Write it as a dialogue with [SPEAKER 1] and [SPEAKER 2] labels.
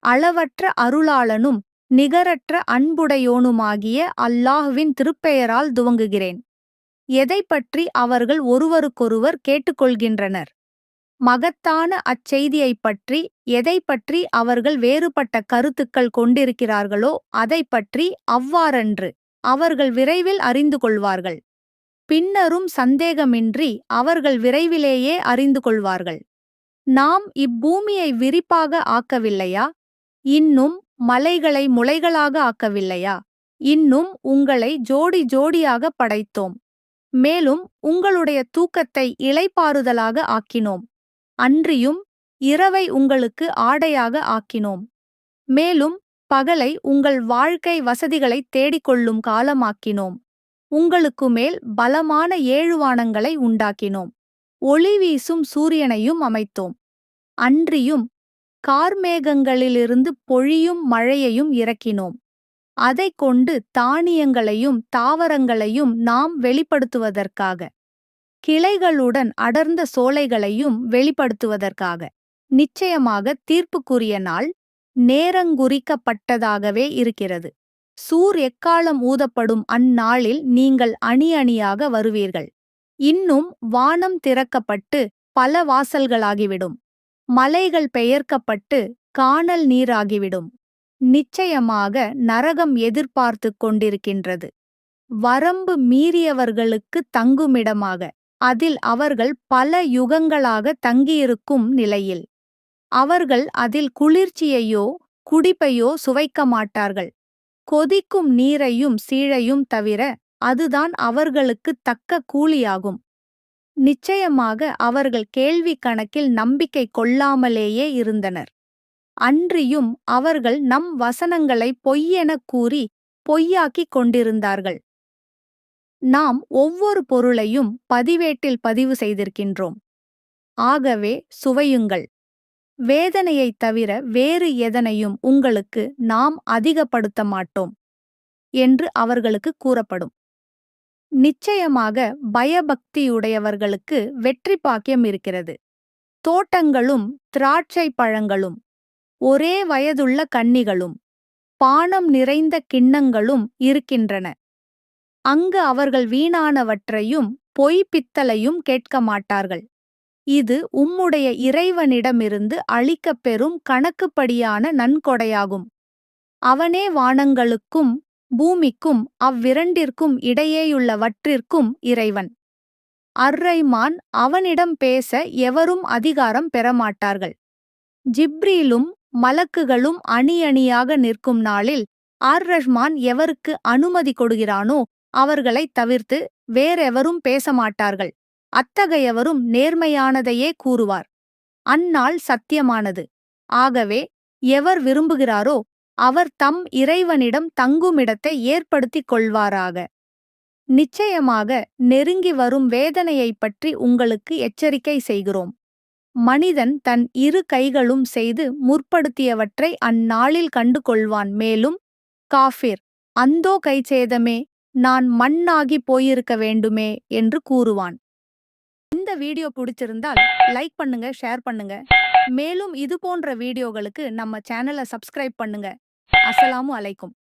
[SPEAKER 1] அளவற்ற அருளாளனும் நிகரற்ற அன்புடையோனுமாகிய அல்லாஹ்வின் திருப்பெயரால் துவங்குகிறேன். எதைப் பற்றி அவர்கள் ஒருவருக்கொருவர் கேட்டுக்கொள்கின்றனர்? மகத்தான அச்செய்தியைப் பற்றி. எதைப் பற்றி அவர்கள் வேறுபட்ட கருத்துக்கள் கொண்டிருக்கிறார்களோ அதைப் பற்றி. அவ்வாறன்று அவர்கள் விரைவில் அறிந்து கொள்வார்கள். பின்னரும் சந்தேகமின்றி அவர்கள் விரைவிலேயே அறிந்து கொள்வார்கள். நாம் இப்பூமியை விரிப்பாக ஆக்கவில்லையா? இன்னும் மலைகளை முளைகளாக ஆக்கவில்லையா? இன்னும் உங்களை ஜோடி ஜோடியாக படைத்தோம். மேலும் உங்களுடைய தூக்கத்தை இளைப்பாறுதலாக ஆக்கினோம். அன்றியும் இரவை உங்களுக்கு ஆடையாக ஆக்கினோம். மேலும் பகலை உங்கள் வாழ்க்கை வசதிகளை தேடிக்கொள்ளும் காலமாக்கினோம். உங்களுக்கு மேல் பலமான ஏழுவானங்களை உண்டாக்கினோம். ஒளி வீசும் சூரியனையும் அமைத்தோம். அன்றியும் கார்மேகங்களிலிருந்து பொழியும் மழையையும் இறக்கினோம். அதைக் கொண்டு தானியங்களையும் தாவரங்களையும் நாம் வெளிப்படுத்துவதற்காக, கிளைகளுடன் அடர்ந்த சோலைகளையும் வெளிப்படுத்துவதற்காக. நிச்சயமாக தீர்ப்புக்குரிய நாள் நேரங்குறிக்கப்பட்டதாகவே இருக்கிறது. எக்காலம் ஊதப்படும் அந்நாளில் நீங்கள் அணி அணியாக வருவீர்கள். இன்னும் வானம் திறக்கப்பட்டு பல வாசல்களாகிவிடும். மலைகள் பெயர்க்கப்பட்டு கானல் நீராகிவிடும். நிச்சயமாக நரகம் எதிர்பார்த்து கொண்டிருக்கின்றது, வரம்பு மீறியவர்களுக்கு தங்குமிடமாக. அதில் அவர்கள் பல யுகங்களாக தங்கியிருக்கும் நிலையில் அவர்கள் அதில் குளிர்ச்சியையோ குடிப்பையோ சுவைக்க மாட்டார்கள். கொதிக்கும் நீரையும் சீழையும் தவிர அதுதான் அவர்களுக்கு தக்க கூலியாகும். நிச்சயமாக அவர்கள் கேள்வி கணக்கில் நம்பிக்கை கொள்ளாமலேயே இருந்தனர். அன்றியும் அவர்கள் நம் வசனங்களை பொய்யெனக் கூறி பொய்யாக்கிக் கொண்டிருந்தார்கள். நாம் ஒவ்வொரு பொருளையும் பதிவேட்டில் பதிவு செய்திருக்கின்றோம். ஆகவே சுவையுங்கள். வேதனையைத் தவிர வேறு எதனையும் உங்களுக்கு நாம் அதிகப்படுத்த மாட்டோம் என்று அவர்களுக்கு கூறப்படும். நிச்சயமாக பயபக்தியுடையவர்களுக்கு வெற்றி பாக்கியம் இருக்கிறது. தோட்டங்களும் திராட்சை பழங்களும் ஒரே வயதுள்ள கன்னிகளும் பானம் நிறைந்த கிண்ணங்களும் இருக்கின்றன. அங்கு அவர்கள் வீணானவற்றையும் பொய் பித்தலையும் கேட்க மாட்டார்கள். இது உம்முடைய இறைவனிடமிருந்து அளிக்கப் பெறும் கணக்குப்படியான நன்கொடையாகும். அவனே வானங்களுக்கும் பூமிக்கும் அவ்விரண்டிற்கும் இடையேயுள்ளவற்றிற்கும் இறைவன். அர்ரைமான் அவனிடம் பேச எவரும் அதிகாரம் பெறமாட்டார்கள். ஜிப்ரீலும் மலக்குகளும் அணி அணியாக நிற்கும் நாளில் ரஹ்மான் எவருக்கு அனுமதி கொடுகிறானோ அவர்களைத் தவிர்த்து வேறெவரும் பேசமாட்டார்கள். அத்தகையவரும் நேர்மையானதையே கூறுவார். அந்நாள் சத்தியமானது. ஆகவே எவர் விரும்புகிறாரோ அவர் தம் இறைவனிடம் தங்குமிடத்தை ஏற்படுத்திக் கொள்வாராக. நிச்சயமாக நெருங்கி வரும் வேதனையைப் பற்றி உங்களுக்கு எச்சரிக்கை செய்கிறோம். மனிதன் தன் இரு கைகளும் செய்து முற்படுத்தியவற்றை அந்நாளில் கண்டு கொள்வான். மேலும் காஃபிர், அந்தோ கைச்சேதமே, நான் மண்ணாகி போயிருக்க வேண்டுமே என்று கூறுவான். இந்த வீடியோ பிடிச்சிருந்தால் லைக் பண்ணுங்க, ஷேர் பண்ணுங்க. மேலும் இது போன்ற வீடியோகளுக்கு நம்ம சேனலை சப்ஸ்கிரைப் பண்ணுங்க. அஸ்ஸலாமு அலைக்கும்.